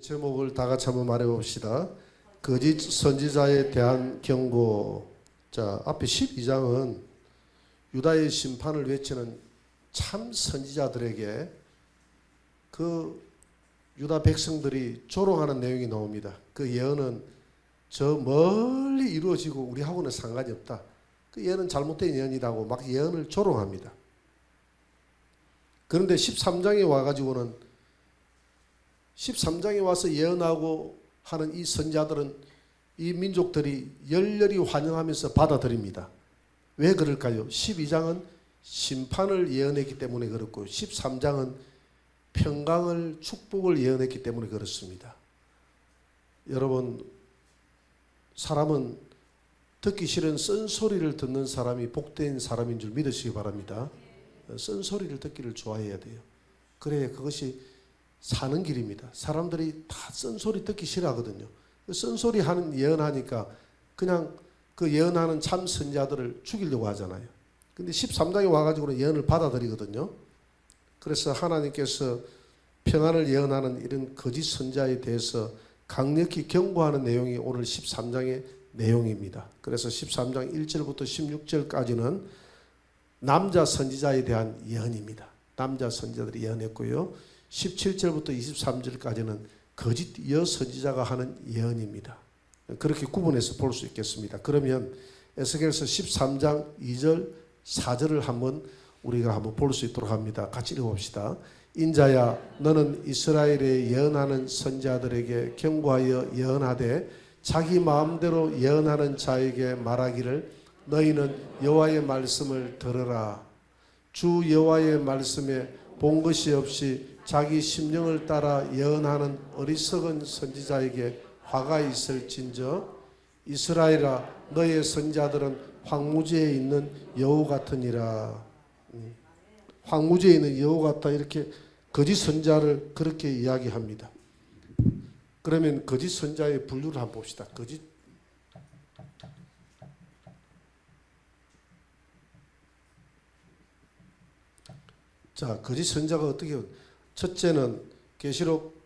제목을 다 같이 한번 말해봅시다. 거짓 선지자에 대한 경고. 자, 앞에 12장은 유다의 심판을 외치는 참 선지자들에게 그 유다 백성들이 조롱하는 내용이 나옵니다. 그 예언은 저 멀리 이루어지고 우리하고는 상관이 없다. 그 예언은 잘못된 예언이라고 막 예언을 조롱합니다. 그런데 13장에 와가지고는 13장에 와서 예언하고 하는 이 선지자들은 이 민족들이 열렬히 환영하면서 받아들입니다. 왜 그럴까요? 12장은 심판을 예언했기 때문에 그렇고 13장은 평강을 축복을 예언했기 때문에 그렇습니다. 여러분, 사람은 듣기 싫은 쓴소리를 듣는 사람이 복된 사람인 줄 믿으시기 바랍니다. 쓴소리를 듣기를 좋아해야 돼요. 그래야 그것이 사는 길입니다. 사람들이 다 쓴소리 듣기 싫어하거든요. 쓴소리 하는 예언하니까 그냥 그 예언하는 참 선지자들을 죽이려고 하잖아요. 근데 13장에 와가지고는 예언을 받아들이거든요. 그래서 하나님께서 평안을 예언하는 이런 거짓 선지자에 대해서 강력히 경고하는 내용이 오늘 13장의 내용입니다. 그래서 13장 1절부터 16절까지는 남자 선지자에 대한 예언입니다. 남자 선지자들이 예언했고요. 17절부터 23절까지는 거짓 여선지자가 하는 예언입니다. 그렇게 구분해서 볼 수 있겠습니다. 그러면 에스겔서 13장 2절 4절을 한번 우리가 한번 볼 수 있도록 합니다. 같이 읽어봅시다. 인자야, 너는 이스라엘에 예언하는 선지자들에게 경고하여 예언하되 자기 마음대로 예언하는 자에게 말하기를 너희는 여호와의 말씀을 들으라. 주 여호와의 말씀에 본 것이 없이 자기 심령을 따라 예언하는 어리석은 선지자에게 화가 있을진저 이스라엘아, 너의 선지자들은 황무지에 있는 여우 같으니라. 황무지에 있는 여우 같다, 이렇게 거짓 선지자를 그렇게 이야기합니다. 그러면 거짓 선지자의 분류를 한번 봅시다. 거짓 선지자가 어떻게, 첫째는 계시록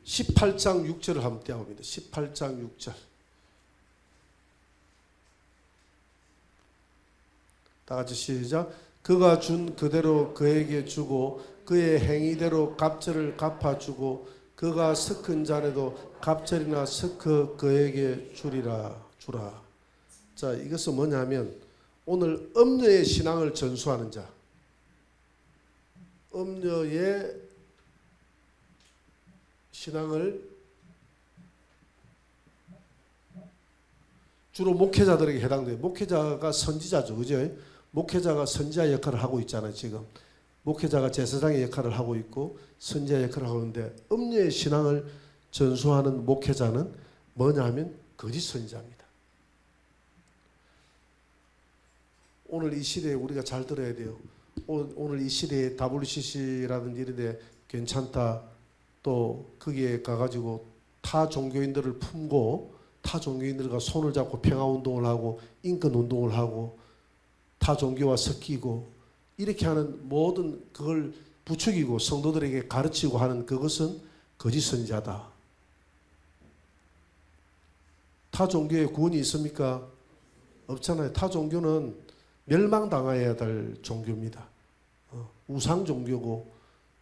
18장 6절을 한번 떼어봅니다. 18장 6절. 다 같이 시작. 그가 준 그대로 그에게 주고 그의 행위대로 갑절을 갚아주고 그가 섞은 잔에도 갑절이나 섞어 그에게 주라. 자, 이것은 뭐냐면 오늘 음녀의 신앙을 전수하는 자, 음녀의 신앙을 주로 목회자들에게 해당돼요. 목회자가 선지자죠. 그죠? 목회자가 선지자 역할을 하고 있잖아요. 지금 목회자가 제사장의 역할을 하고 있고 선지자 역할을 하고 있는데 음녀의 신앙을 전수하는 목회자는 뭐냐 하면 거짓 선지자입니다. 오늘 이 시대에 우리가 잘 들어야 돼요. 오늘 이 시대에 WCC라든지 이런 데 괜찮다, 또 거기에 가가지고 타 종교인들을 품고 타 종교인들과 손을 잡고 평화운동을 하고 인권운동을 하고 타 종교와 섞이고 이렇게 하는 모든 그걸 부추기고 성도들에게 가르치고 하는 그것은 거짓 선지자다. 타 종교에 구원이 있습니까? 없잖아요. 타 종교는 멸망당해야 될 종교입니다. 우상 종교고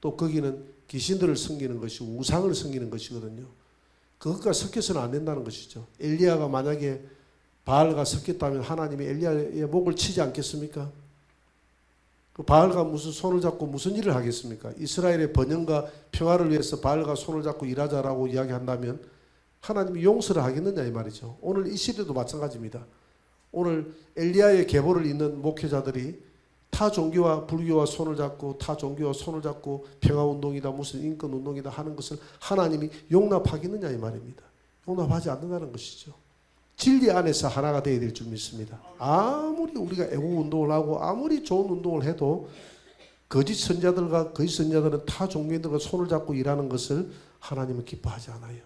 또 거기는 귀신들을 섬기는 것이고 우상을 섬기는 것이거든요. 그것과 섞여서는 안 된다는 것이죠. 엘리야가 만약에 바알과 섞였다면 하나님이 엘리야의 목을 치지 않겠습니까? 그 바알과 무슨 손을 잡고 무슨 일을 하겠습니까? 이스라엘의 번영과 평화를 위해서 바알과 손을 잡고 일하자라고 이야기한다면 하나님이 용서를 하겠느냐 이 말이죠. 오늘 이 시대도 마찬가지입니다. 오늘 엘리야의 계보를 잇는 목회자들이 타 종교와 불교와 손을 잡고 타 종교와 손을 잡고 평화운동이다 무슨 인권운동이다 하는 것을 하나님이 용납하겠느냐 이 말입니다. 용납하지 않는다는 것이죠. 진리 안에서 하나가 되어야 될 줄 믿습니다. 아무리 우리가 애국운동을 하고 아무리 좋은 운동을 해도 거짓 선지자들은 타 종교인들과 손을 잡고 일하는 것을 하나님은 기뻐하지 않아요.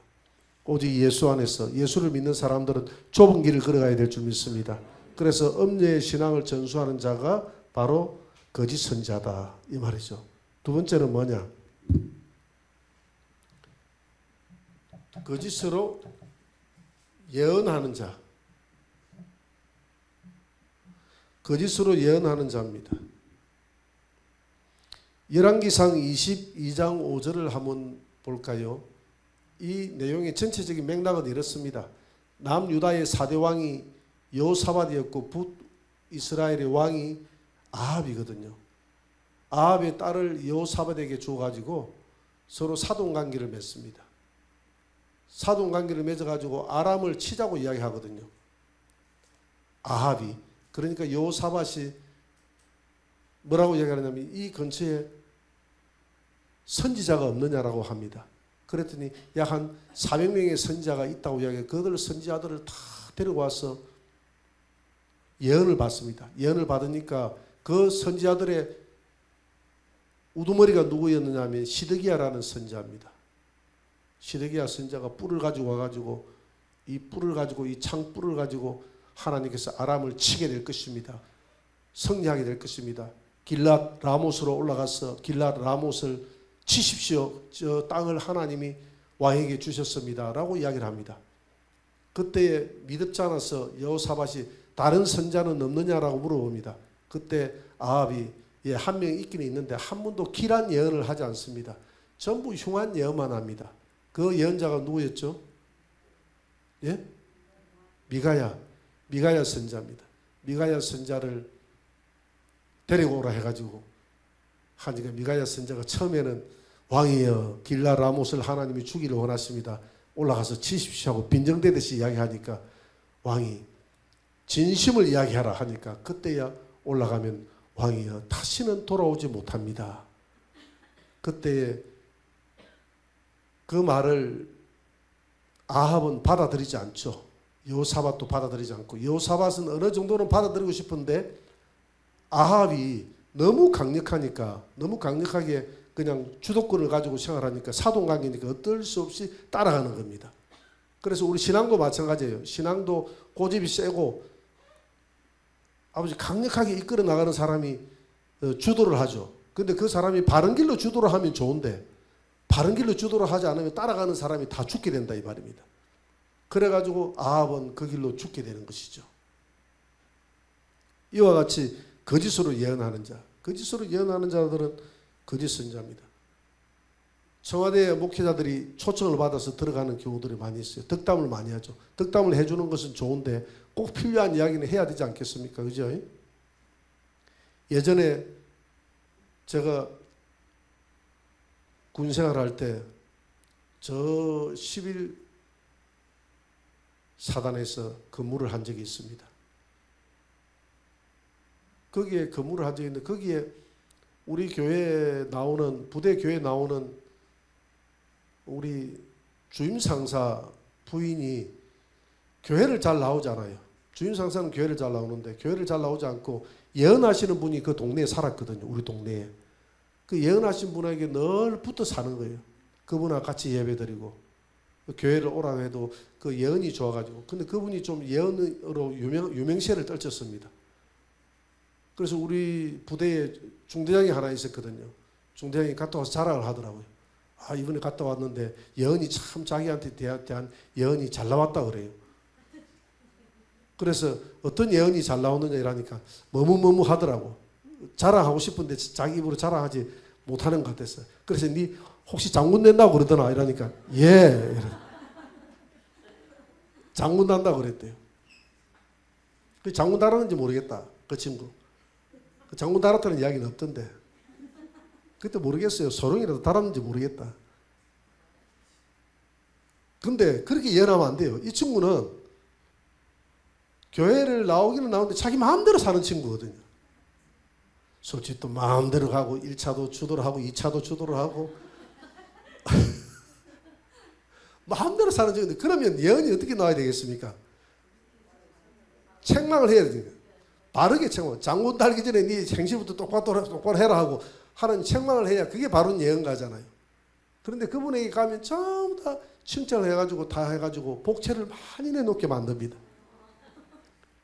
오직 예수 안에서 예수를 믿는 사람들은 좁은 길을 걸어가야 될 줄 믿습니다. 그래서 음녀의 신앙을 전수하는 자가 바로 거짓 선지자다 이 말이죠. 두 번째는 뭐냐? 거짓으로 예언하는 자, 거짓으로 예언하는 자입니다. 열왕기상 22장 5절을 한번 볼까요? 이 내용의 전체적인 맥락은 이렇습니다. 남유다의 4대 왕이 여호사밧이었고 북이스라엘의 왕이 아합이거든요. 아합의 딸을 여호사밧에게 줘가지고 서로 사돈관계를 맺습니다. 사돈관계를 맺어가지고 아람을 치자고 이야기하거든요. 아합이. 그러니까 여호사밧이 뭐라고 이야기하냐면 이 근처에 선지자가 없느냐라고 합니다. 그랬더니 약 한 400명의 선지자가 있다고 이야기해요. 그들 선지자들을 다 데리고 와서 예언을 받습니다. 예언을 받으니까 그 선지자들의 우두머리가 누구였느냐 하면 시드기야라는 선지자입니다. 시드기야 선지자가 뿔을 가지고 와가지고 이 뿔을 가지고 이 창뿔을 가지고 하나님께서 아람을 치게 될 것입니다. 승리하게 될 것입니다. 길랏 라못으로 올라가서 길랏 라못을 치십시오. 저 땅을 하나님이 왕에게 주셨습니다. 라고 이야기를 합니다. 그때 믿음지 않아서 여호사밧이 다른 선자는 없느냐라고 물어봅니다. 그때 아합이 한 명 있기는 있는데 한 번도 길한 예언을 하지 않습니다. 전부 흉한 예언만 합니다. 그 예언자가 누구였죠? 예? 미가야 선자입니다. 미가야 선자를 데리고 오라 해가지고 하니까 미가야 선자가 처음에는 왕이여 길랏 라못을 하나님이 주기를 원하십니다. 올라가서 치십시오 하고 빈정대듯이 이야기하니까 왕이 진심을 이야기하라 하니까 그때야 올라가면 왕이여 다시는 돌아오지 못합니다. 그때에 그 말을 아합은 받아들이지 않죠. 여호사밧도 받아들이지 않고 여호사밧은 어느 정도는 받아들이고 싶은데 아합이 너무 강력하게 그냥 주도권을 가지고 생활하니까 사돈관계니까 어쩔 수 없이 따라가는 겁니다. 그래서 우리 신앙도 마찬가지예요. 신앙도 고집이 세고 아버지 강력하게 이끌어 나가는 사람이 주도를 하죠. 근데 그 사람이 바른 길로 주도를 하면 좋은데 바른 길로 주도를 하지 않으면 따라가는 사람이 다 죽게 된다 이 말입니다. 그래가지고 아합은 그 길로 죽게 되는 것이죠. 이와 같이 거짓으로 예언하는 자, 거짓으로 예언하는 자들은 거짓 선자입니다. 청와대 목회자들이 초청을 받아서 들어가는 경우들이 많이 있어요. 덕담을 많이 하죠. 덕담을 해주는 것은 좋은데 꼭 필요한 이야기는 해야 되지 않겠습니까? 그죠? 예전에 제가 군 생활할 때 저 11 사단에서 근무를 한 적이 있습니다. 거기에 근무를 한 적이 있는데 거기에 우리 교회에 나오는 부대 교회에 나오는 우리 주임 상사 부인이 교회를 잘 나오잖아요. 주임 상사는 교회를 잘 나오는데 교회를 잘 나오지 않고 예언하시는 분이 그 동네에 살았거든요. 우리 동네에. 그 예언하신 분에게 늘 붙어 사는 거예요. 그분하고 같이 예배드리고 교회를 오라고 해도 그 예언이 좋아가지고 근데 그분이 좀 예언으로 유명세를 떨쳤습니다. 그래서 우리 부대에 중대장이 하나 있었거든요. 중대장이 갔다 와서 자랑을 하더라고요. 아 이번에 갔다 왔는데 예언이 참 자기한테 대한 예언이 잘 나왔다 그래요. 그래서 어떤 예언이 잘 나오느냐 이러니까 뭐뭐뭐뭐 하더라고. 자랑하고 싶은데 자기 입으로 자랑하지 못하는 것 같았어요. 그래서 니 혹시 장군 된다고 그러더나 이러니까 예. 장군 단다고 그랬대요. 그 장군 달았는지 모르겠다. 그 친구. 그 장군 달았다는 이야기는 없던데. 그때 모르겠어요. 소령이라도 달았는지 모르겠다. 근데 그렇게 예언하면 안 돼요. 이 친구는 교회를 나오기는 나오는데 자기 마음대로 사는 친구거든요. 솔직히 또 마음대로 가고 1차도 주도를 하고 2차도 주도를 하고 마음대로 사는 친구인데 그러면 예언이 어떻게 나와야 되겠습니까? 책망을 해야 돼요. 바르게 책망. 장군 달기 전에 네 행실부터 똑바로 해라 하고 하나님 책망을 해야 그게 바로 예언가잖아요. 그런데 그분에게 가면 전부 다 칭찬을 해가지고 다 해가지고 복채를 많이 내놓게 만듭니다.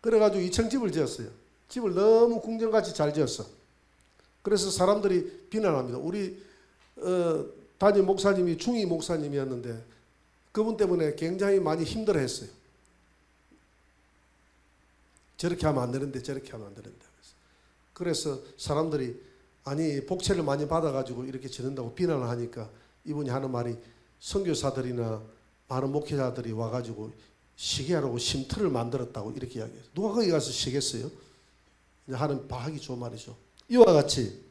그래가지고 2층 집을 지었어요. 집을 너무 궁전같이 잘 지었어. 그래서 사람들이 비난합니다. 우리 담임 목사님이 중위 목사님이었는데 그분 때문에 굉장히 많이 힘들어했어요. 저렇게 하면 안 되는데 저렇게 하면 안 되는데. 그래서 사람들이 아니 복채를 많이 받아가지고 이렇게 지낸다고 비난을 하니까 이분이 하는 말이 선교사들이나 많은 목회자들이 와가지고 쉬게 하라고 쉼터를 만들었다고 이렇게 이야기해요. 누가 거기 가서 쉬겠어요? 하는 하기 좋은 말이죠. 이와 같이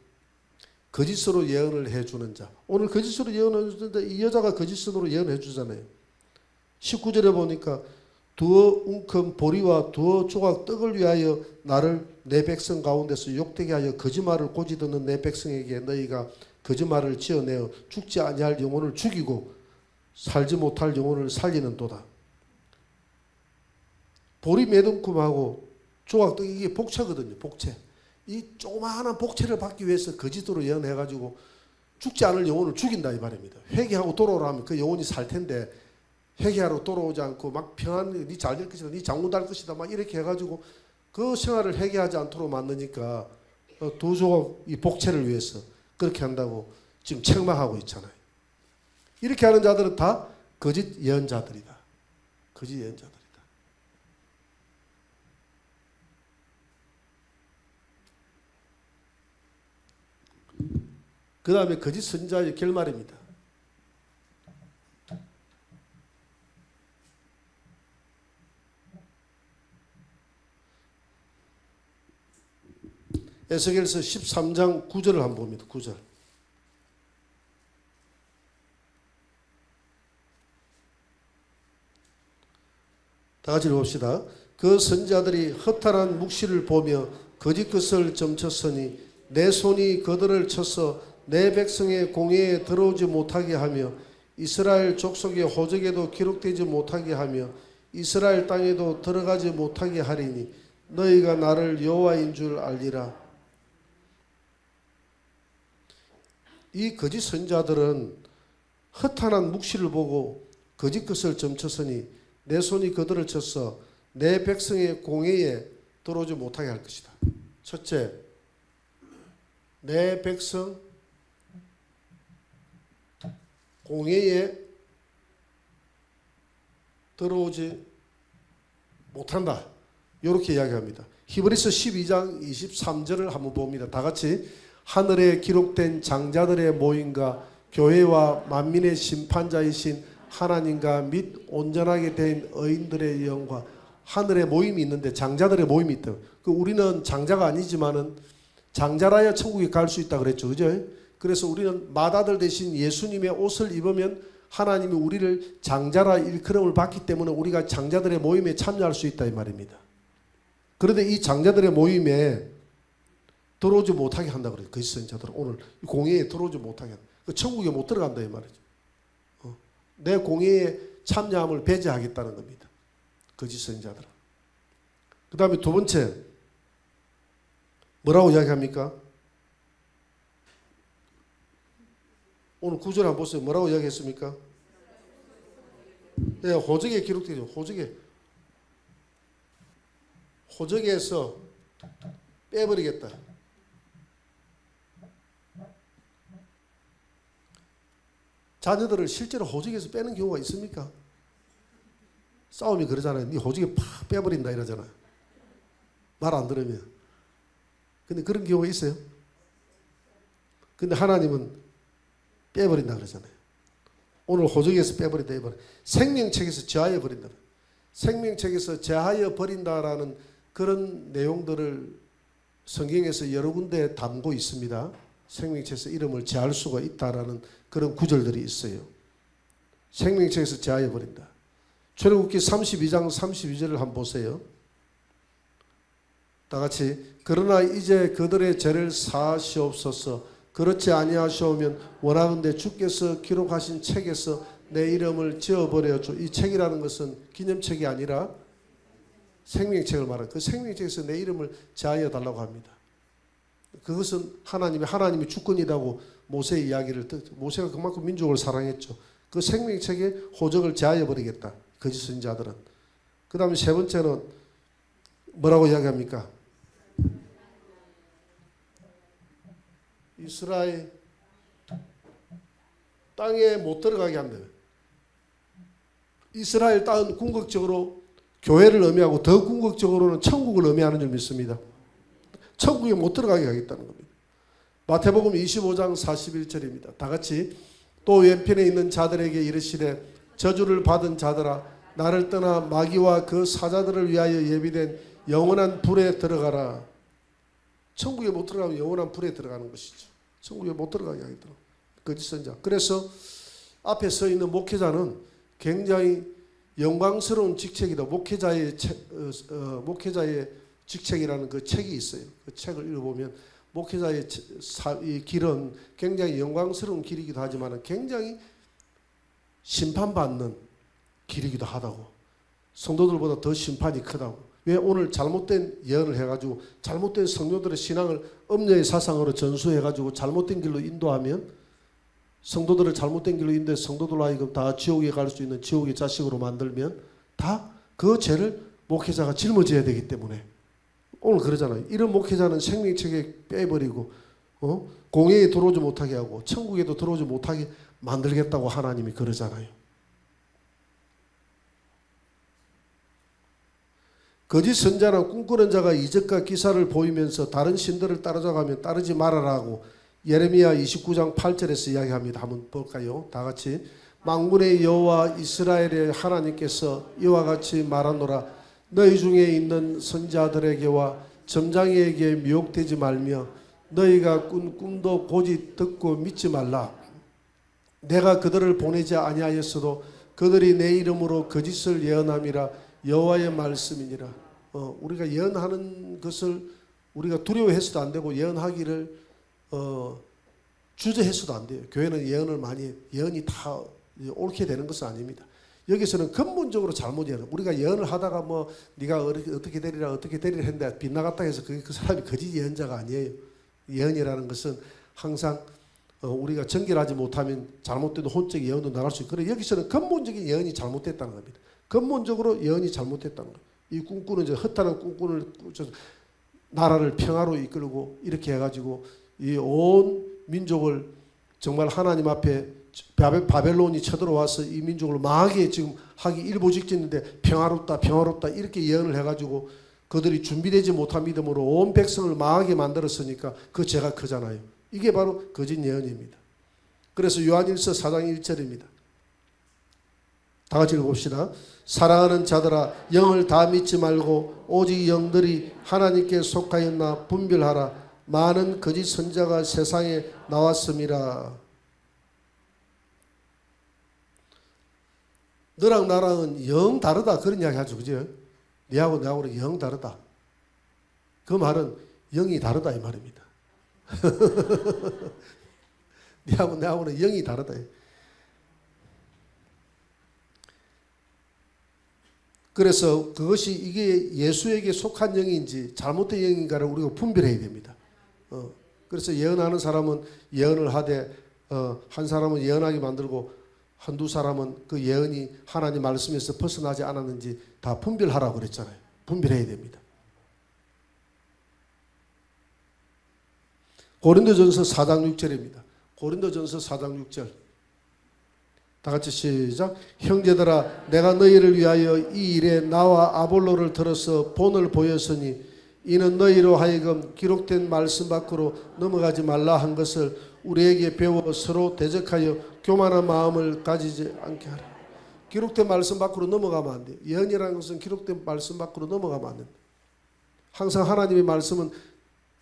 거짓으로 예언을 해주는 자. 오늘 거짓으로 예언을 해주는데 이 여자가 거짓으로 예언해 주잖아요. 19절에 보니까 두어 웅큼 보리와 두어 조각 떡을 위하여 나를 내 백성 가운데서 욕되게 하여 거짓말을 고지 듣는 내 백성에게 너희가 거짓말을 지어내어 죽지 아니할 영혼을 죽이고 살지 못할 영혼을 살리는도다. 보리 매듭금하고 조각떡 이게 복채거든요. 복채. 이 조그마한 복채를 받기 위해서 거짓으로 예언해가지고 죽지 않을 영혼을 죽인다 이 말입니다. 회개하고 돌아오라 하면 그 영혼이 살 텐데 회개하러 돌아오지 않고 막 평안 네 잘 될 것이다, 네 장군 될 것이다 막 이렇게 해가지고 그 생활을 회개하지 않도록 만드니까 두 조각 이 복채를 위해서 그렇게 한다고 지금 책망하고 있잖아요. 이렇게 하는 자들은 다 거짓 예언자들이다. 거짓 예언자들이다. 그 다음에 거짓 선지자의 결말입니다. 에스겔서 13장 9절을 한번 봅니다. 9절. 다 같이 읽읍시다. 그 선지자들이 허탄한 묵시를 보며 거짓 것을 점쳤으니 내 손이 그들을 쳐서 내 백성의 공회에 들어오지 못하게 하며 이스라엘 족속의 호적에도 기록되지 못하게 하며 이스라엘 땅에도 들어가지 못하게 하리니 너희가 나를 여호와인 줄 알리라. 이 거짓 선지자들은 허탄한 묵시를 보고 거짓 것을 점쳤으니 내 손이 그들을 쳐서 내 백성의 공회에 들어오지 못하게 할 것이다. 첫째, 내 백성 공회에 들어오지 못한다. 이렇게 이야기합니다. 히브리서 12장 23절을 한번 봅니다. 다 같이 하늘에 기록된 장자들의 모임과 교회와 만민의 심판자이신 하나님과 및 온전하게 된 의인들의 영과 하늘에 모임이 있는데 장자들의 모임이 있다. 그 우리는 장자가 아니지만은 장자라야 천국에 갈 수 있다 그랬죠. 그죠? 그래서 우리는 맏아들 대신 예수님의 옷을 입으면 하나님이 우리를 장자라 일컬음을 받기 때문에 우리가 장자들의 모임에 참여할 수 있다 이 말입니다. 그런데 이 장자들의 모임에 들어오지 못하게 한다 그래요. 거짓 선지자들은 오늘 공회에 들어오지 못하게 한다. 천국에 못 들어간다 이 말이죠. 내 공회에 참여함을 배제하겠다는 겁니다. 거짓 선지자들은. 그 다음에 두 번째 뭐라고 이야기합니까? 오늘 구절 한번 보세요. 뭐라고 이야기했습니까? 네, 호적에 기록되죠. 호적에서 빼버리겠다. 자녀들을 실제로 호적에서 빼는 경우가 있습니까? 싸움이 그러잖아요. 네 호적에 팍 빼버린다 이러잖아요. 말 안 들으면. 근데 그런 경우가 있어요. 근데 하나님은 빼버린다 그러잖아요. 오늘 호적에서 빼버린다 해버려. 생명책에서 제하여 버린다. 생명책에서 제하여 버린다라는 그런 내용들을 성경에서 여러 군데 담고 있습니다. 생명책에서 이름을 제할 수가 있다라는 그런 구절들이 있어요. 생명책에서 제하여 버린다. 출애굽기 32장 32절을 한번 보세요. 다 같이 그러나 이제 그들의 죄를 사하시옵소서. 그렇지 아니하시오면 원하건대 주께서 기록하신 책에서 내 이름을 지어버려 줘. 이 책이라는 것은 기념책이 아니라 생명책을 말하는 그 생명책에서 내 이름을 제하여 달라고 합니다. 그것은 하나님이 주권이라고 모세의 이야기를 모세가 그만큼 민족을 사랑했죠. 그 생명책에 호적을 제하여 버리겠다. 거짓 선지자들은. 그 다음에 세 번째는 뭐라고 이야기합니까? 이스라엘 땅에 못 들어가게 한다. 이스라엘 땅은 궁극적으로 교회를 의미하고 더 궁극적으로는 천국을 의미하는 줄 믿습니다. 천국에 못 들어가게 하겠다는 겁니다. 마태복음 25장 41절입니다. 다 같이 또 왼편에 있는 자들에게 이르시되 저주를 받은 자들아 나를 떠나 마귀와 그 사자들을 위하여 예비된 영원한 불에 들어가라. 천국에 못 들어가면 영원한 불에 들어가는 것이죠. 천국에 못 들어가게 하겠더라고요. 거짓 선자. 그래서 앞에 서 있는 목회자는 굉장히 영광스러운 직책이다. 목회자의 직책이라는 그 책이 있어요. 그 책을 읽어보면 목회자의 이 길은 굉장히 영광스러운 길이기도 하지만 굉장히 심판받는 길이기도 하다고. 성도들보다 더 심판이 크다고. 왜 오늘 잘못된 예언을 해가지고 잘못된 성도들의 신앙을 음녀의 사상으로 전수해가지고 잘못된 길로 인도하면 성도들을 잘못된 길로 인도해 성도들로 하여금 다 지옥에 갈 수 있는 지옥의 자식으로 만들면 다 그 죄를 목회자가 짊어져야 되기 때문에 오늘 그러잖아요. 이런 목회자는 생명책에 빼버리고 공회에 들어오지 못하게 하고 천국에도 들어오지 못하게 만들겠다고 하나님이 그러잖아요. 거짓 선자나 꿈꾸는 자가 이적과 기사를 보이면서 다른 신들을 따라가면 따르지 말아라고 예레미야 29장 8절에서 이야기합니다. 한번 볼까요? 다 같이. 만군의 여호와 이스라엘의 하나님께서 이와 같이 말하노라. 너희 중에 있는 선자들에게와 점장에게 미혹되지 말며 너희가 꾼 꿈도 고지 듣고 믿지 말라. 내가 그들을 보내지 아니하였어도 그들이 내 이름으로 거짓을 예언함이라. 여호와의 말씀이니라. 우리가 예언하는 것을 우리가 두려워해서도 안 되고 예언하기를 주저해서도 안 돼요. 교회는 예언을 많이 예언이 다 옳게 되는 것은 아닙니다. 여기서는 근본적으로 잘못 예언. 우리가 예언을 하다가 뭐 네가 어떻게 되리라 했는데 빗나갔다 해서 그 사람이 거짓 예언자가 아니에요. 예언이라는 것은 항상 우리가 정결하지 못하면 잘못된 혼적 예언도 나갈 수 있고, 그래 여기서는 근본적인 예언이 잘못됐다는 겁니다. 근본적으로 예언이 잘못됐다는 거예요. 이 꿈꾸는 이제 허탄한 꿈꾸는 나라를 평화로 이끌고 이렇게 해가지고 이 온 민족을 정말 하나님 앞에 바벨론이 쳐들어와서 이 민족을 망하게 지금 하기 일보 직전인데 평화롭다 이렇게 예언을 해가지고 그들이 준비되지 못한 믿음으로 온 백성을 망하게 만들었으니까 그 죄가 크잖아요. 이게 바로 거짓 예언입니다. 그래서 요한일서 4장 1절입니다. 다 같이 읽어봅시다. 사랑하는 자들아 영을 다 믿지 말고 오직 영들이 하나님께 속하였나 분별하라. 많은 거짓 선자가 세상에 나왔음이라. 너랑 나랑은 영 다르다 그런 이야기 하죠. 그죠? 네하고 나하고는 영 다르다. 그 말은 영이 다르다 이 말입니다. 네하고 나하고는 영이 다르다. 그래서 그것이 이게 예수에게 속한 영인지 잘못된 영인가를 우리가 분별해야 됩니다. 그래서 예언하는 사람은 예언을 하되 한 사람은 예언하게 만들고 한두 사람은 그 예언이 하나님 말씀에서 벗어나지 않았는지 다 분별하라고 그랬잖아요. 분별해야 됩니다. 고린도전서 4장 6절입니다. 고린도전서 4장 6절. 다 같이 시작. 형제들아 내가 너희를 위하여 이 일에 나와 아볼로를 들어서 본을 보였으니 이는 너희로 하여금 기록된 말씀 밖으로 넘어가지 말라 한 것을 우리에게 배워 서로 대적하여 교만한 마음을 가지지 않게 하라. 기록된 말씀 밖으로 넘어가면 안 돼요. 예언이라는 것은 기록된 말씀 밖으로 넘어가면 안 됩니다. 항상 하나님의 말씀은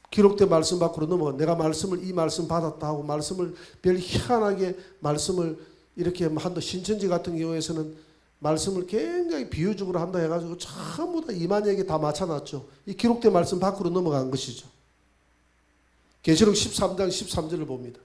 기록된 말씀 밖으로 넘어가. 내가 이 말씀 받았다 하고 말씀을 별 희한하게 말씀을 이렇게 한다. 신천지 같은 경우에서는 말씀을 굉장히 비유적으로 한다 해가지고 전부 다 이만희에게 다 맞춰놨죠. 이 기록된 말씀 밖으로 넘어간 것이죠. 계시록 13장 13절을 봅니다.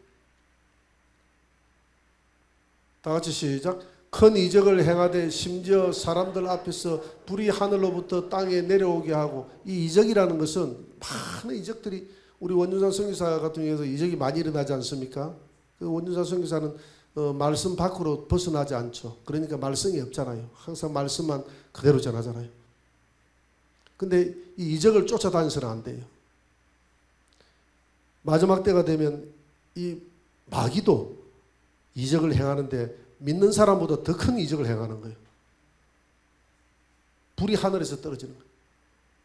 다 같이 시작. 큰 이적을 행하되 심지어 사람들 앞에서 불이 하늘로부터 땅에 내려오게 하고, 이 이적이라는 것은 많은 이적들이 우리 원준산 선교사 같은 경우에서 이적이 많이 일어나지 않습니까? 그 원준산 선교사는 말씀 밖으로 벗어나지 않죠. 그러니까 말씀이 없잖아요. 항상 말씀만 그대로 전하잖아요. 근데 이 이적을 쫓아다니서는 안 돼요. 마지막 때가 되면 이 마귀도 이적을 행하는데 믿는 사람보다 더 큰 이적을 행하는 거예요. 불이 하늘에서 떨어지는 거예요.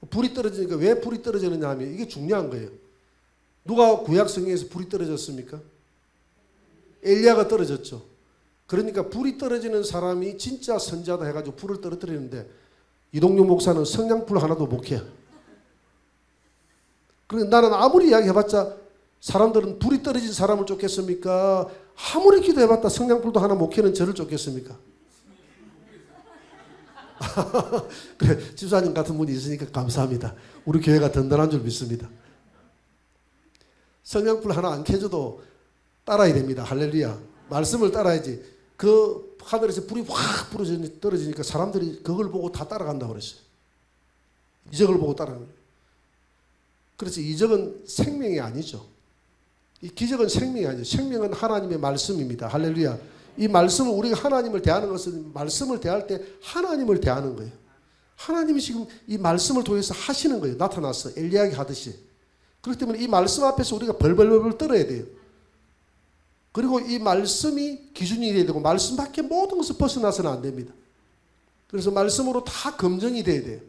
불이 떨어지니까 왜 불이 떨어지느냐 하면 이게 중요한 거예요. 누가 구약 성경에서 불이 떨어졌습니까? 엘리야가 떨어졌죠. 그러니까 불이 떨어지는 사람이 진짜 선지자다 해가지고 불을 떨어뜨리는데 이동용 목사는 성냥불 하나도 못 켜. 그리고 나는 아무리 이야기해봤자 사람들은 불이 떨어진 사람을 쫓겠습니까? 아무리 기도해봤다 성냥불도 하나 못 켜는 저를 쫓겠습니까? 그래, 집사님 같은 분이 있으니까 감사합니다. 우리 교회가 든든한 줄 믿습니다. 성냥불 하나 안 켜줘도 따라야 됩니다. 할렐루야. 말씀을 따라야지. 그 하늘에서 불이 확 떨어지니까 사람들이 그걸 보고 다 따라간다고 그랬어요. 이적을 보고 따라가는 거예요. 그래서 이적은 생명이 아니죠. 이 기적은 생명이 아니죠. 생명은 하나님의 말씀입니다. 할렐루야. 이 말씀을 우리가 하나님을 대하는 것은 말씀을 대할 때 하나님을 대하는 거예요. 하나님이 지금 이 말씀을 통해서 하시는 거예요. 나타나서 엘리야에게 하듯이. 그렇기 때문에 이 말씀 앞에서 우리가 벌벌벌 떨어야 돼요. 그리고 이 말씀이 기준이 돼야 되고 말씀 밖에 모든 것을 벗어나서는 안 됩니다. 그래서 말씀으로 다 검증이 돼야 돼요.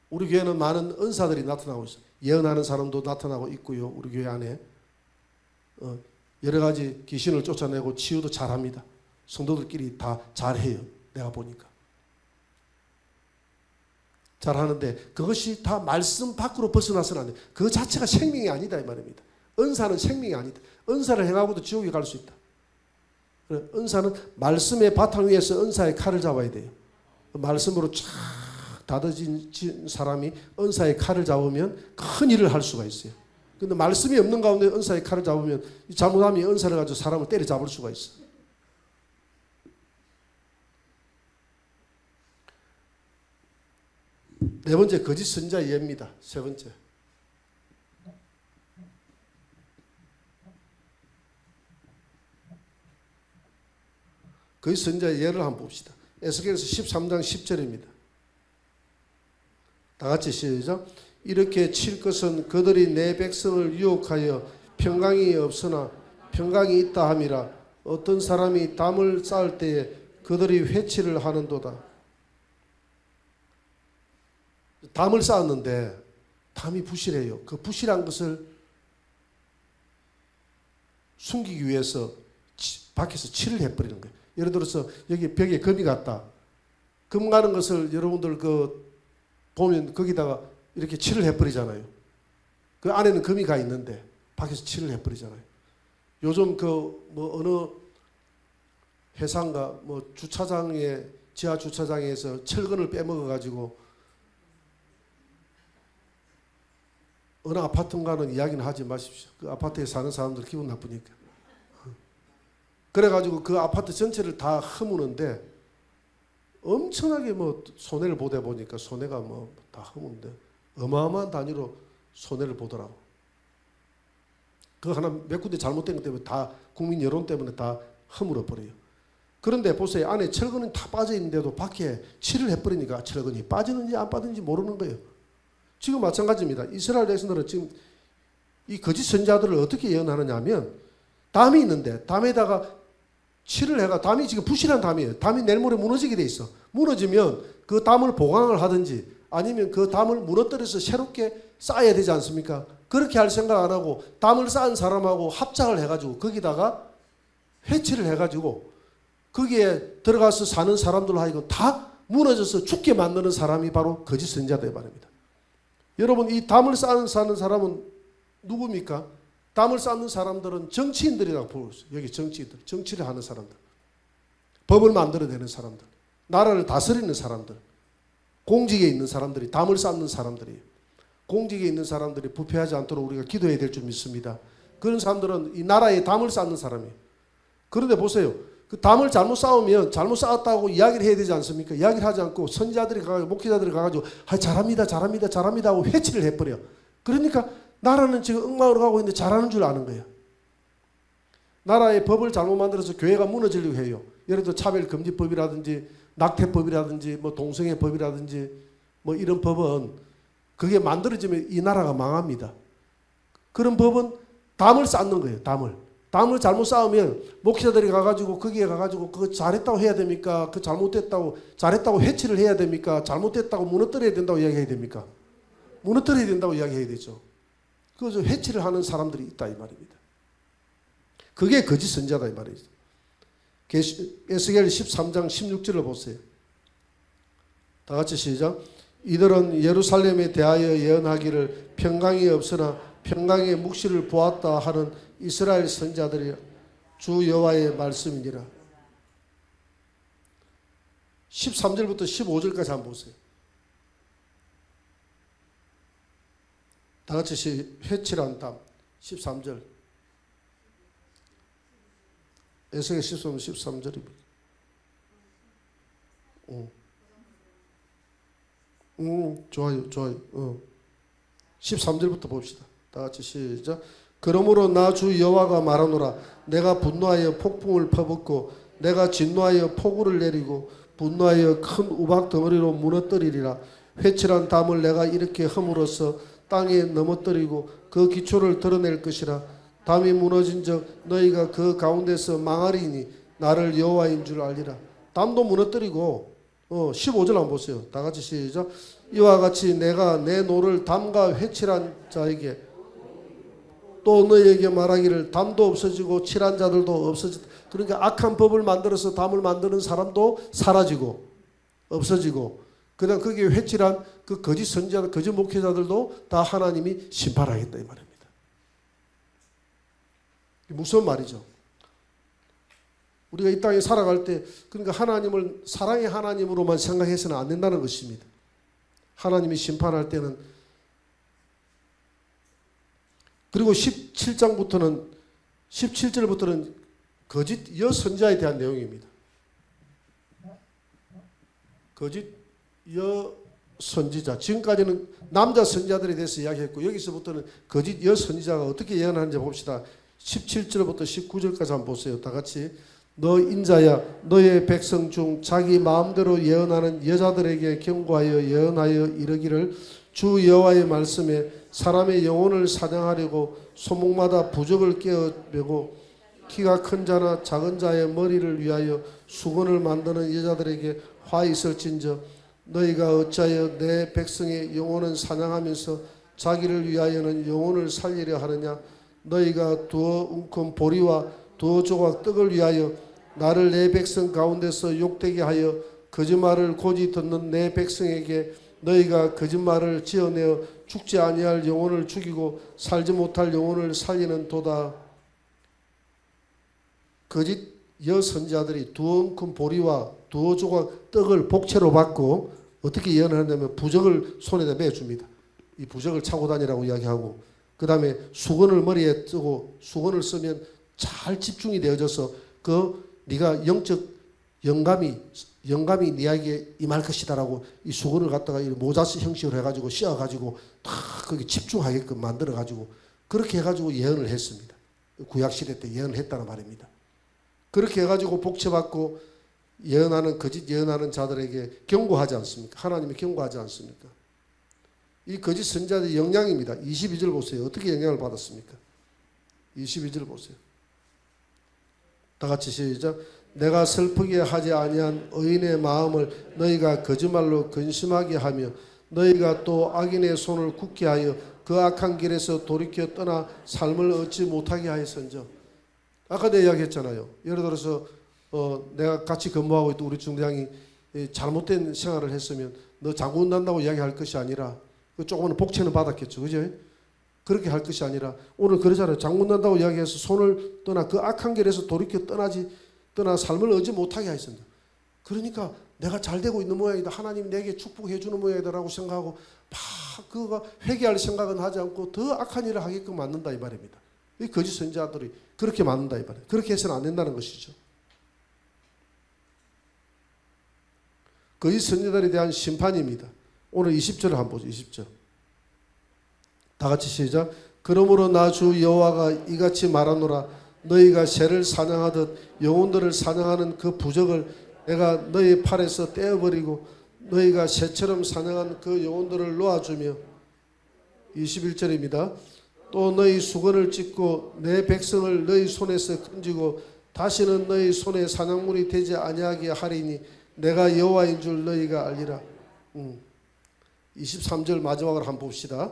우리 교회는 많은 은사들이 나타나고 있어요. 예언하는 사람도 나타나고 있고요. 우리 교회 안에 여러 가지 귀신을 쫓아내고 치유도 잘합니다. 성도들끼리 다 잘해요. 내가 보니까. 잘하는데 그것이 다 말씀 밖으로 벗어나서는 안 돼요. 그 자체가 생명이 아니다 이 말입니다. 은사는 생명이 아니다. 은사를 행하고도 지옥에 갈 수 있다. 은사는 말씀의 바탕 위에서 은사의 칼을 잡아야 돼요. 말씀으로 쫙 다져진 사람이 은사의 칼을 잡으면 큰 일을 할 수가 있어요. 근데 말씀이 없는 가운데 은사의 칼을 잡으면 잘못하면 은사를 가지고 사람을 때려잡을 수가 있어요. 네 번째, 거짓 선지자 예입니다. 세 번째. 거짓 선지자 예를 한번 봅시다. 에스겔서 13장 10절입니다. 다 같이 시작. 이렇게 칠 것은 그들이 내 백성을 유혹하여 평강이 없으나 평강이 있다 함이라. 어떤 사람이 담을 쌓을 때에 그들이 회치를 하는도다. 담을 쌓았는데 담이 부실해요. 그 부실한 것을 숨기기 위해서 밖에서 칠을 해버리는 거예요. 예를 들어서 여기 벽에 금이 갔다. 금 가는 것을 여러분들 보면 거기다가 이렇게 칠을 해버리잖아요. 그 안에는 금이 가 있는데 밖에서 칠을 해버리잖아요. 요즘 어느 회사인가 주차장에 지하 주차장에서 철근을 빼먹어 가지고 어느 아파트인가는 이야기는 하지 마십시오. 그 아파트에 사는 사람들 기분 나쁘니까. 그래가지고 그 아파트 전체를 다 허무는데 엄청나게 손해를 보다 보니까 손해가 다 허무는데 어마어마한 단위로 손해를 보더라고. 그 하나 몇 군데 잘못된 것 때문에 다 국민 여론 때문에 다 허물어 버려요. 그런데 보세요. 안에 철근이 다 빠져 있는데도 밖에 칠을 해버리니까 철근이 빠지는지 안 빠지는지 모르는 거예요. 지금 마찬가지입니다. 이스라엘 백성들은 지금 이 거짓 선지자들을 어떻게 예언하느냐 하면 담이 있는데 담에다가 칠을 해가 담이 지금 부실한 담이에요. 담이 내일 모레 무너지게 돼 있어. 무너지면 그 담을 보강을 하든지 아니면 그 담을 무너뜨려서 새롭게 쌓아야 되지 않습니까? 그렇게 할 생각 안 하고 담을 쌓은 사람하고 합작을 해가지고 거기다가 회치를 해가지고 거기에 들어가서 사는 사람들로 하여금 다 무너져서 죽게 만드는 사람이 바로 거짓 선지자다 이 말입니다. 여러분 이 담을 쌓는 사람은 누굽니까? 담을 쌓는 사람들은 정치인들이라고 보고 있어요. 여기 정치인들, 정치를 하는 사람들, 법을 만들어내는 사람들, 나라를 다스리는 사람들, 공직에 있는 사람들이 담을 쌓는 사람들이에요. 공직에 있는 사람들이 부패하지 않도록 우리가 기도해야 될 줄 믿습니다. 그런 사람들은 이 나라에 담을 쌓는 사람이에요. 그런데 보세요. 그 담을 잘못 쌓으면 잘못 쌓았다고 이야기를 해야 되지 않습니까? 이야기를 하지 않고 선지자들이 가가지고 목회자들이 가가지고 잘합니다 잘합니다 잘합니다 하고 회치를 해버려. 그러니까 나라는 지금 엉망으로 가고 있는데 잘하는 줄 아는 거예요. 나라의 법을 잘못 만들어서 교회가 무너지려고 해요. 예를 들어 차별금지법이라든지 낙태법이라든지 동성애법이라든지 이런 법은 그게 만들어지면 이 나라가 망합니다. 그런 법은 담을 쌓는 거예요. 담을. 담을 잘못 쌓으면 목회자들이 가가지고 거기에 가가지고 그거 잘했다고 해야 됩니까? 그 잘못됐다고 잘했다고 회치를 해야 됩니까? 잘못됐다고 무너뜨려야 된다고 이야기해야 됩니까? 무너뜨려야 된다고 이야기해야 되죠. 그래서 회치를 하는 사람들이 있다 이 말입니다. 그게 거짓 선지자다 이 말이죠. 에스겔 13장 16절을 보세요. 다 같이 시작. 이들은 예루살렘에 대하여 예언하기를 평강이 없으나 평강의 묵시를 보았다 하는 이스라엘 선지자들이 주 여호와의 말씀이니라. 13절부터 15절까지 한번 보세요. 다 같이 회칠한 담 13절. 에스겔 13절입니다. 좋아요. 13절부터 봅시다. 다 같이 시작. 그러므로 나 주 여호와가 말하노라. 내가 분노하여 폭풍을 퍼붓고 내가 진노하여 폭우를 내리고 분노하여 큰 우박 덩어리로 무너뜨리리라. 회칠한 담을 내가 이렇게 험으로써 땅에 넘어뜨리고 그 기초를 드러낼 것이라. 담이 무너진 적 너희가 그 가운데서 망하리니 나를 여호와인 줄 알리라. 담도 무너뜨리고 15절 한번 보세요. 다 같이 시작. 이와 같이 내가 내 노를 담과 회칠한 자에게 또 너희에게 말하기를 담도 없어지고 칠한 자들도 없어지다. 그러니까 악한 법을 만들어서 담을 만드는 사람도 사라지고 없어지고 그다음 거기에 회칠한 그 거짓 선지자들 거짓 목회자들도 다 하나님이 심판하겠다 이 말입니다. 무슨 말이죠? 우리가 이 땅에 살아갈 때 그러니까 하나님을 사랑의 하나님으로만 생각해서는 안 된다는 것입니다. 하나님이 심판할 때는 그리고 17절부터는 거짓 여선지자에 대한 내용입니다. 거짓 여선지자. 지금까지는 남자 선지자들에 대해서 이야기했고 여기서부터는 거짓 여선지자가 어떻게 예언하는지 봅시다. 17절부터 19절까지 한번 보세요. 다 같이. 너 인자야 너의 백성 중 자기 마음대로 예언하는 여자들에게 경고하여 예언하여 이르기를 주 여호와의 말씀에 사람의 영혼을 사냥하려고 소목마다 부적을 깨어매고 키가 큰 자나 작은 자의 머리를 위하여 수건을 만드는 여자들에게 화 있을진저 너희가 어찌하여 내 백성의 영혼은 사냥하면서 자기를 위하여는 영혼을 살리려 하느냐. 너희가 두어 움큼 보리와 두어 조각 떡을 위하여 나를 내 백성 가운데서 욕되게 하여 거짓말을 고지 듣는 내 백성에게 너희가 거짓말을 지어내어 죽지 아니할 영혼을 죽이고 살지 못할 영혼을 살리는 도다. 거짓 여선지자들이 두어 움큼 보리와 두어 조각 떡을 복채로 받고 어떻게 예언을 하냐면 부적을 손에다 매줍니다. 이 부적을 차고 다니라고 이야기하고 그 다음에 수건을 머리에 쓰고 수건을 쓰면 잘 집중이 되어져서 네가 영적 영감이 네에게 임할 것이다라고 이 수건을 갖다가 모자스 형식으로 해가지고 씌워가지고 다 거기 집중하게끔 만들어가지고 그렇게 해가지고 예언을 했습니다. 구약시대 때 예언을 했다는 말입니다. 그렇게 해가지고 복채받고 예언하는 거짓 예언하는 자들에게 경고하지 않습니까? 하나님이 경고하지 않습니까? 이 거짓 선지자의 영향입니다. 22절 보세요. 어떻게 영향을 받았습니까? 22절 보세요. 다 같이 시작. 내가 슬프게 하지 아니한 의인의 마음을 너희가 거짓말로 근심하게 하며 너희가 또 악인의 손을 굳게 하여 그 악한 길에서 돌이켜 떠나 삶을 얻지 못하게 하였은저. 아까 내가 이야기했잖아요. 예를 들어서 내가 같이 근무하고 있던 우리 중대장이 잘못된 생활을 했으면 너 장군 난다고 이야기할 것이 아니라 조금은 복채는 받았겠죠. 그죠? 그렇게 할 것이 아니라 오늘 그러잖아요. 장군 난다고 이야기해서 손을 떠나 그 악한 길에서 돌이켜 떠나 삶을 얻지 못하게 하였습니다. 그러니까 내가 잘 되고 있는 모양이다. 하나님이 내게 축복해 주는 모양이다라고 생각하고 그거가 회개할 생각은 하지 않고 더 악한 일을 하게끔 만든다 이 말입니다. 이 거짓 선지자들이 그렇게 만든다 이 말이에요. 그렇게 해서는 안 된다는 것이죠. 거짓 선지자들에 대한 심판입니다. 오늘 20절을 한번 보죠. 20절. 다 같이 시작. 그러므로 나 주 여호와가 이같이 말하노라. 너희가 새를 사냥하듯 영혼들을 사냥하는 그 부적을 내가 너희 팔에서 떼어버리고 너희가 새처럼 사냥한 그 영혼들을 놓아주며 21절입니다. 또 너희 수건을 찢고 내 백성을 너희 손에서 건지고 다시는 너희 손에 사냥물이 되지 아니하게 하리니 내가 여호와인 줄 너희가 알리라. 23절 마지막으로 한번 봅시다.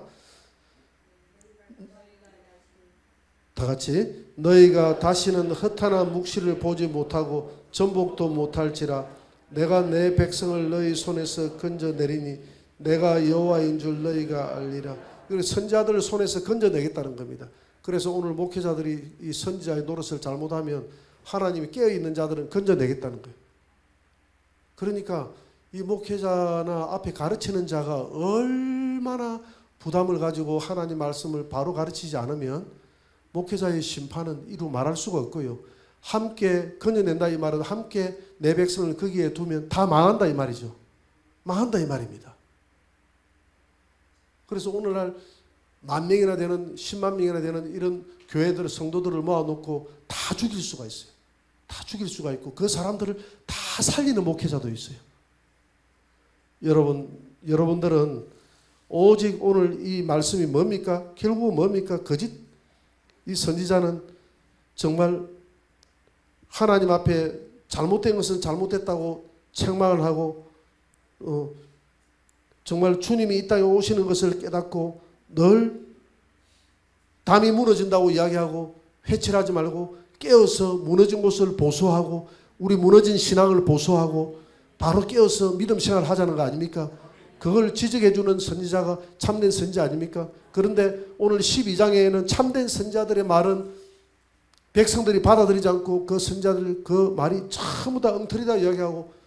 다 같이 너희가 다시는 헛하나 묵시를 보지 못하고 전복도 못할지라 내가 내 백성을 너희 손에서 건져내리니 내가 여호와인 줄 너희가 알리라. 그래서 선지자들을 손에서 건져내겠다는 겁니다. 그래서 오늘 목회자들이 이 선지자의 노릇을 잘못하면 하나님이 깨어있는 자들은 건져내겠다는 거예요. 그러니까 이 목회자나 앞에 가르치는 자가 얼마나 부담을 가지고 하나님 말씀을 바로 가르치지 않으면 목회자의 심판은 이루 말할 수가 없고요. 함께 건져낸다 이 말은 함께 내 백성을 거기에 두면 다 망한다 이 말이죠. 망한다 이 말입니다. 그래서 오늘날 10,000명이나 되는 10만 명이나 되는 이런 교회들 성도들을 모아놓고 다 죽일 수가 있어요. 다 죽일 수가 있고 그 사람들을 다 살리는 목회자도 있어요. 여러분들은 오직 오늘 이 말씀이 뭡니까? 결국 뭡니까? 거짓. 이 선지자는 정말 하나님 앞에 잘못된 것은 잘못됐다고 책망을 하고 정말 주님이 이 땅에 오시는 것을 깨닫고 늘 담이 무너진다고 이야기하고 회칠하지 말고 깨어서 무너진 곳을 보수하고 우리 무너진 신앙을 보수하고 바로 깨어서 믿음 생활을 하자는 거 아닙니까? 그걸 지적해 주는 선지자가 참된 선지자 아닙니까? 그런데 오늘 12장에는 참된 선지자들의 말은 백성들이 받아들이지 않고 그 선지자들 그 말이 전부 다 엉터리다 이야기하고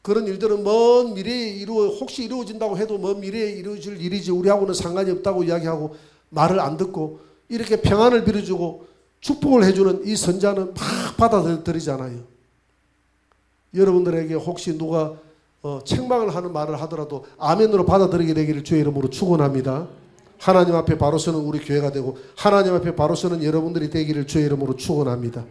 그런 일들은 먼 미래에 혹시 이루어진다고 해도 먼 미래에 이루어질 일이지 우리하고는 상관이 없다고 이야기하고 말을 안 듣고 이렇게 평안을 빌어주고 축복을 해주는 이 선지자는 막 받아들이지 않아요. 여러분들에게 혹시 누가 책망을 하는 말을 하더라도 아멘으로 받아들이게 되기를 주의 이름으로 축원합니다. 하나님 앞에 바로 서는 우리 교회가 되고 하나님 앞에 바로 서는 여러분들이 되기를 주의 이름으로 축원합니다.